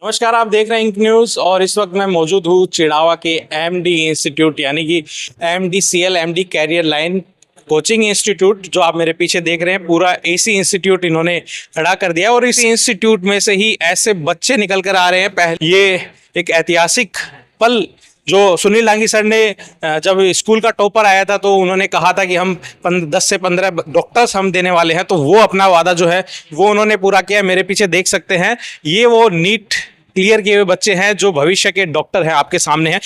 नमस्कार, आप देख रहे हैं इंक न्यूज़ और इस वक्त मैं मौजूद हूँ चिड़ावा के एमडी इंस्टीट्यूट यानी कि MDCL MD career line coaching institute. जो आप मेरे पीछे देख रहे हैं पूरा एसी इंस्टीट्यूट इन्होंने खड़ा कर दिया और इस इंस्टीट्यूट में से ही ऐसे बच्चे निकल कर आ रहे हैं। पहले ये एक ऐतिहासिक पल जो सुनील लांगी सर ने जब स्कूल का टॉपर आया था तो उन्होंने कहा था कि हम 10 से 15 डॉक्टर्स हम देने वाले हैं, तो वो अपना वादा जो है वो उन्होंने पूरा किया। मेरे पीछे देख सकते हैं ये वो नीट क्लियर किए हुए बच्चे हैं जो भविष्य के डॉक्टर हैं, आपके सामने हैं।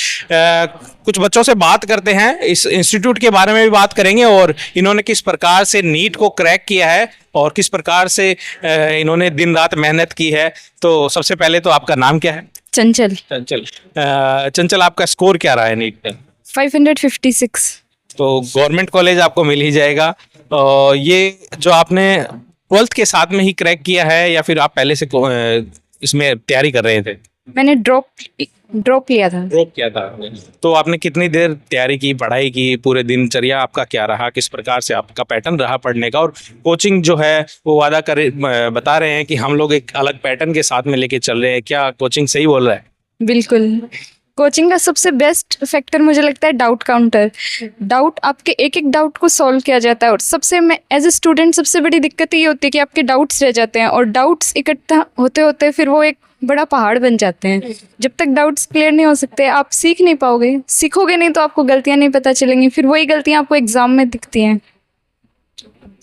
कुछ बच्चों से बात करते हैं, इस इंस्टीट्यूट के बारे में भी बात करेंगे और इन्होंने किस प्रकार से नीट को क्रैक किया है और किस प्रकार से इन्होंने दिन रात मेहनत की है। तो सबसे पहले तो आपका नाम क्या है? चंचल। चंचल, आपका स्कोर क्या रहा है नीट में? 556। तो गवर्नमेंट कॉलेज आपको मिल ही जाएगा। ये जो आपने 12th के साथ में ही क्रैक किया है या फिर आप पहले से इसमें तैयारी कर रहे थे? मैंने ड्रॉप लिया था। ड्रॉप किया था। तो आपने कितनी देर तैयारी की, पढ़ाई की, पूरे दिनचर्या आपका क्या रहा, किस प्रकार से आपका पैटर्न रहा पढ़ने का? और कोचिंग जो है वो बता रहे हैं कि हम लोग एक अलग पैटर्न के साथ में लेके चल रहे हैं, क्या कोचिंग सही बोल रहा है? बिल्कुल। कोचिंग का सबसे बेस्ट फैक्टर मुझे लगता है डाउट काउंटर। डाउट, आपके एक एक डाउट को सॉल्व किया जाता है और सबसे मैं एज ए स्टूडेंट सबसे बड़ी दिक्कत ये होती है कि आपके डाउट्स रह जाते हैं और डाउट्स इकट्ठा होते होते फिर वो एक बड़ा पहाड़ बन जाते हैं। जब तक डाउट्स क्लियर नहीं हो सकते आप सीख नहीं पाओगे, सीखोगे नहीं तो आपको गलतियां नहीं पता चलेंगी, फिर वही गलतियां आपको एग्जाम में दिखती हैं।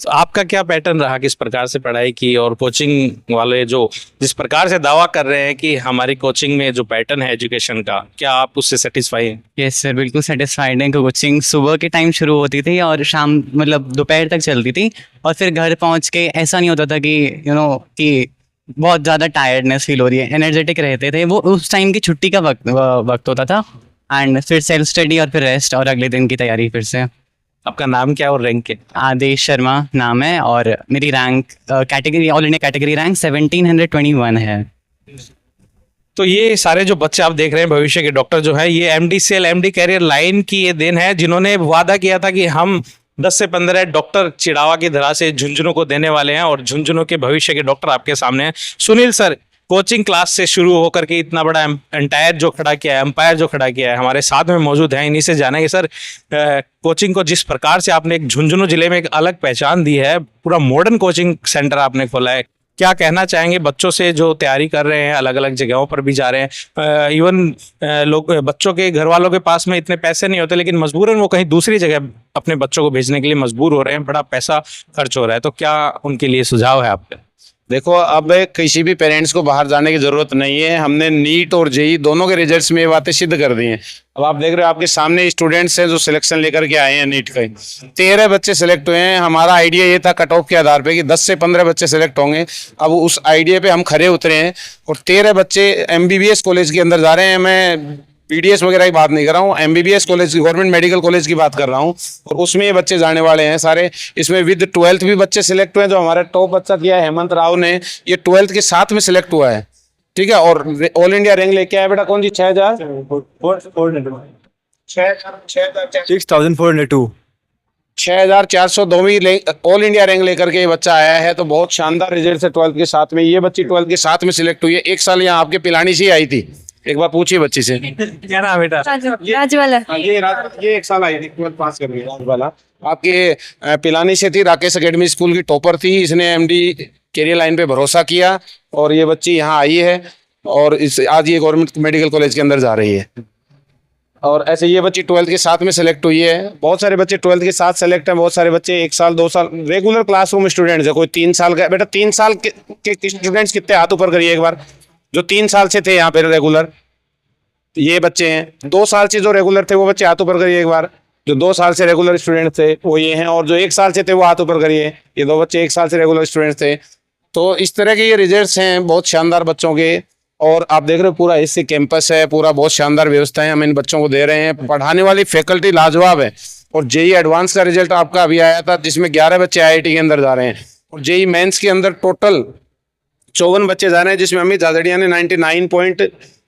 तो आपका क्या पैटर्न रहा, किस प्रकार से पढ़ाई की? और कोचिंग वाले जो जिस प्रकार से दावा कर रहे हैं कि हमारी कोचिंग में जो पैटर्न है एजुकेशन का, क्या आप उससे सेटिस्फाई हैं? यस सर, बिल्कुल सेटिस्फाइड है। कोचिंग सुबह के टाइम शुरू होती थी और शाम मतलब दोपहर तक चलती थी और फिर घर पहुंच के ऐसा नहीं होता था कि कि बहुत ज़्यादा टायर्डनेस फील हो रही है, एनर्जेटिक रहते थे। वो उस टाइम की छुट्टी का वक्त होता था एंड फिर सेल्फ स्टडी और फिर रेस्ट और अगले दिन की तैयारी फिर से। आपका नाम क्या और रैंक क्या? आदेश शर्मा नाम है और मेरी rank category all India category rank 1721 है। तो ये सारे जो बच्चे आप देख रहे हैं भविष्य के डॉक्टर जो है, ये एमडीसीएल एमडी कैरियर लाइन की ये देन है, जिन्होंने वादा किया था कि हम 10 से 15 डॉक्टर चिड़ावा की धरा से झुंझुनू को देने वाले हैं और झुंझुनू के भविष्य के डॉक्टर आपके सामने हैं। सुनील सर, कोचिंग क्लास से शुरू होकर के इतना बड़ा एंटायर जो खड़ा किया है, एम्पायर जो खड़ा किया है, हमारे साथ में मौजूद है। इन्हीं से जानेंगे सर, कोचिंग को जिस प्रकार से आपने एक झुंझुनू जिले में एक अलग पहचान दी है, पूरा मॉडर्न कोचिंग सेंटर आपने खोला है, क्या कहना चाहेंगे बच्चों से जो तैयारी कर रहे हैं, अलग अलग जगहों पर भी जा रहे हैं? इवन लोग, बच्चों के घर वालों के पास में इतने पैसे नहीं होते लेकिन मजबूरन वो कहीं दूसरी जगह अपने बच्चों को भेजने के लिए मजबूर हो रहे हैं, बड़ा पैसा खर्च हो रहा है, तो क्या उनके लिए सुझाव है आपका? देखो, अब किसी भी पेरेंट्स को बाहर जाने की जरूरत नहीं है। हमने नीट और जेई दोनों के रिजल्ट्स में ये बातें सिद्ध कर दी हैं। अब आप देख रहे हो आपके सामने स्टूडेंट्स हैं जो सिलेक्शन लेकर के आए हैं नीट का। 13 बच्चे सिलेक्ट हुए हैं। हमारा आइडिया ये था कट ऑफ के आधार पे कि 10 से 15 बच्चे सिलेक्ट होंगे। अब उस आइडिया पे हम खरे उतरे हैं और 13 बच्चे एमबीबीएस कॉलेज के अंदर जा रहे हैं। मैं पीडीएस वगैरह की बात नहीं कर रहा हूँ, MBBS college, government medical college की बात कर रहा हूँ और उसमें ये बच्चे जाने वाले हैं सारे। इसमें विद 12th भी बच्चे सिलेक्ट हुए हैं। जो हमारा टॉप बच्चा किया है हेमंत राव ने, ये 12th के साथ में सिलेक्ट हुआ है, ठीक है, और ऑल इंडिया रैंक लेके आया बेटा। कौन जी? 6402 ऑल इंडिया रैंक लेकर के ये बच्चा आया है। तो बहुत शानदार रिजल्ट है 12th के साथ में। ये बच्ची 12th के साथ में सिलेक्ट हुई है। एक साल यहाँ आपके पिलानी से आई थी, एक बार पूछिए बच्ची से। क्या नाम बेटा? राजवाला। ये एक साल आई थी 12th पास कर गई राजवाला। आपके पिलानी से थी, राकेश एकेडमी स्कूल की टॉपर थी। इसने एमडी कैरियर लाइन पे भरोसा किया और ये बच्ची यहाँ आई है और आज ये गवर्नमेंट मेडिकल कॉलेज के अंदर जा रही है। और ऐसे ये बच्ची 12th के साथ में सेलेक्ट हुई है। बहुत सारे बच्चे 12th के साथ सेलेक्ट हैं, बहुत सारे बच्चे 1 साल 2 साल रेगुलर क्लासरूम स्टूडेंट्स है। कोई 3 साल का बेटा, 3 साल के स्टूडेंट्स कितने? हाथ ऊपर करिए एक बार। जो 3 साल से थे यहाँ पे रेगुलर, ये बच्चे हैं। 2 साल से जो रेगुलर थे वो बच्चे हाथ ऊपर करिए एक बार। जो 2 साल से रेगुलर स्टूडेंट थे वो ये हैं और जो 1 साल से थे वो हाथ ऊपर करिए। ये 2 बच्चे 1 साल से रेगुलर स्टूडेंट थे। तो इस तरह के ये रिजल्ट्स हैं बहुत शानदार बच्चों के। और आप देख रहे हो पूरा इससे कैंपस है, पूरा बहुत शानदार व्यवस्था है हम इन बच्चों को दे रहे हैं। पढ़ाने वाली फैकल्टी लाजवाब है। और जेई एडवांस का रिजल्ट आपका अभी आया था जिसमें 11 बच्चे आईआईटी के अंदर जा रहे हैं और जेई मेंस के अंदर टोटल 54 बच्चे जा रहे हैं, जिसमें अमित झाझड़िया ने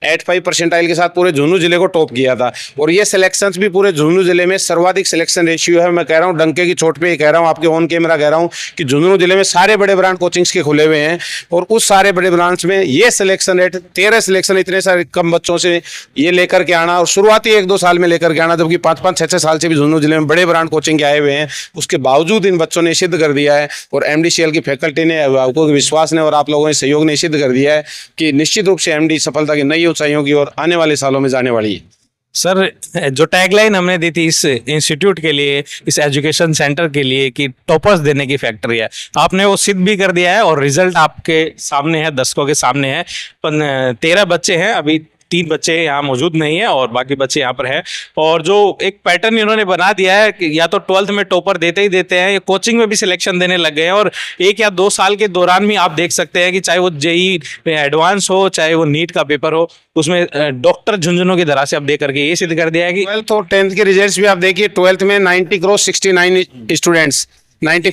85 परसेंटाइल के साथ पूरे झुंझुनू जिले को टॉप किया था। और ये सिलेक्शंस भी पूरे झुंझुनू जिले में सर्वाधिक सिलेक्शन रेशियो है। मैं कह रहा हूँ, डंके की चोट पे ही कह रहा हूँ, आपके ऑन कैमरा कह रहा हूँ कि झुंझुनू जिले में सारे बड़े ब्रांड कोचिंग्स के खुले हुए हैं और उस सारे बड़े ब्रांड्स में ये सिलेक्शन रेट 13 सिलेक्शन इतने सारे कम बच्चों से ये लेकर के आना और शुरुआती 1-2 साल में लेकर के आना, जबकि 5-5, 6-6 साल से भी झुंझुनू जिले में बड़े ब्रांड कोचिंग के आए हुए हैं, उसके बावजूद इन बच्चों ने सिद्ध कर दिया है। और MDCL की फैकल्टी ने, अभिभावकों के विश्वास ने और आप लोगों ने सहयोग ने सिद्ध कर दिया है कि निश्चित रूप से MD सफलता की नई ऊंचाइयों की ओर आने वाले सालों में जाने वाली है। सर, जो टैगलाइन हमने दी थी इस इंस्टीट्यूट के लिए, इस एजुकेशन सेंटर के लिए कि टॉपर्स देने की फैक्ट्री है, आपने वो सिद्ध भी कर दिया है और रिजल्ट आपके सामने है, दर्शकों के सामने है। 13 बच्चे हैं, अभी 3 बच्चे यहाँ मौजूद नहीं है और बाकी बच्चे यहाँ पर हैं। और जो एक पैटर्न इन्होंने बना दिया है कि या तो 12th में टॉपर देते ही देते हैं, ये कोचिंग में भी सिलेक्शन देने लग गए हैं। और 1 या 2 साल के दौरान भी आप देख सकते हैं कि चाहे वो JEE एडवांस हो, चाहे वो नीट का पेपर हो, उसमें डॉक्टर झुंझुनू की तरह से अब दे करके ये सिद्ध कर दिया है कि 12th और 10th के रिजल्ट्स भी आप देखिए। 12th में 90 क्रॉस 69 स्टूडेंट्स, 90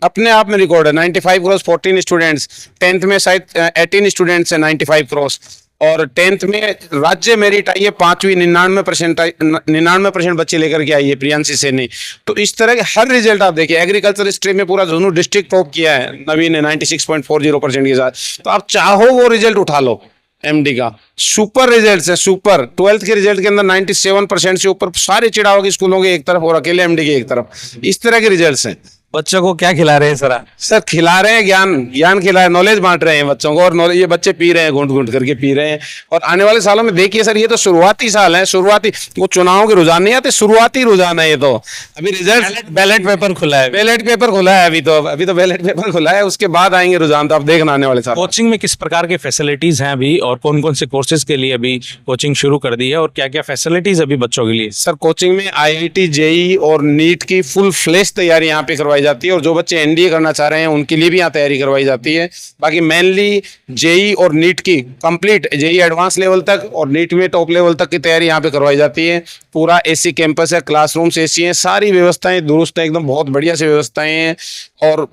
अपने आप में रिकॉर्ड है। 95 क्रॉस 14 स्टूडेंट्स, 10th में शायद 18 स्टूडेंट्स हैं 95 क्रॉस। और 10th में राज्य मेरिट आई है 5वीं, 99% बच्चे लेकर के आई है प्रियांशी सैनी। तो इस तरह के हर रिजल्ट आप देखिए। एग्रीकल्चर स्ट्रीम में पूरा झुंझुनू डिस्ट्रिक्ट टॉप किया है नवीन ने 96.40% के साथ। तो आप चाहो वो रिजल्ट उठा लो MD का, सुपर रिजल्ट्स है, सुपर। 12th के रिजल्ट के अंदर 97% से ऊपर सारे चिड़ावा के स्कूलों के एक तरफ और अकेले MD के एक तरफ, इस तरह के रिजल्ट्स हैं। बच्चों को क्या खिला रहे हैं सर? सर खिला रहे हैं ज्ञान खिला रहे हैं, नॉलेज बांट रहे हैं बच्चों को। और नॉलेज ये बच्चे पी रहे हैं, घूंट घूंट करके पी रहे हैं। और आने वाले सालों में देखिए सर, ये तो शुरुआती साल है, शुरुआती, वो चुनाव के रुझान नहीं आते, शुरुआती रुझान है ये तो। अभी रिजल्ट, बैलेट पेपर खुला है, बैलेट पेपर खुला है, अभी तो बैलेट पेपर खुला है, उसके बाद आएंगे रुझान, तो आप देखना आने वाले साल। कोचिंग में किस प्रकार के फैसिलिटीज हैं अभी और कौन कौन से कोर्सेज के लिए अभी कोचिंग शुरू कर दी है और क्या क्या फैसिलिटीज अभी बच्चों के लिए? सर कोचिंग में IIT JEE और नीट की फुल फ्लेश तैयारी यहाँ पे करवाई जाती है। और जो बच्चे NDA करना चाह रहे हैं उनके लिए भी यहाँ तैयारी करवाई जाती है। बाकी मेनली JEE और नीट की कंप्लीट, JEE एडवांस लेवल तक और नीट में टॉप लेवल तक की तैयारी यहाँ पे करवाई जाती है। पूरा AC कैंपस है, क्लासरूम्स AC हैं, सारी व्यवस्थाएं दुरुस्त है, एकदम बहुत बढ़िया से व्यवस्थाएं हैं। और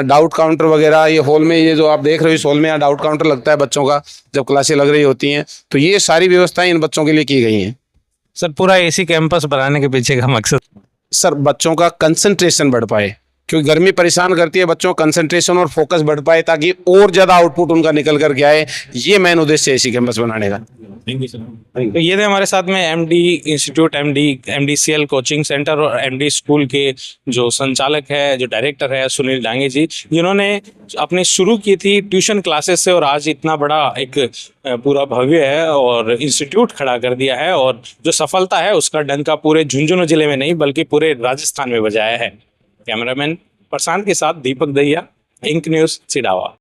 डाउट काउंटर वगैरह ये हॉल में, ये जो आप देख रहे हो इस हॉल में यहाँ डाउट काउंटर लगता है बच्चों का जब क्लासें लग रही होती हैं। तो ये सारी व्यवस्थाएं इन बच्चों के लिए की गई हैं। सर, पूरा AC कैंपस बनाने के पीछे का मकसद? सर बच्चों का कंसंट्रेशन बढ़ पाए, क्योंकि गर्मी परेशान करती है, बच्चों का कंसंट्रेशन और फोकस बढ़ पाए ताकि और ज्यादा आउटपुट उनका निकल करके आए। ये मेन उद्देश्य है AC कैंपस बनाने का। तो ये थे हमारे साथ में MD institute, MDCL coaching centre और MD स्कूल के जो संचालक है, जो डायरेक्टर है, सुनील डांगे जी, जिन्होंने अपने शुरू की थी ट्यूशन क्लासेस से और आज इतना बड़ा एक पूरा भव्य है और इंस्टीट्यूट खड़ा कर दिया है। और जो सफलता है उसका डंका पूरे झुंझुनू जिले में नहीं बल्कि पूरे राजस्थान में बजाया है। कैमरामैन प्रशांत के साथ दीपक दहिया, इंक न्यूज़, चिड़ावा।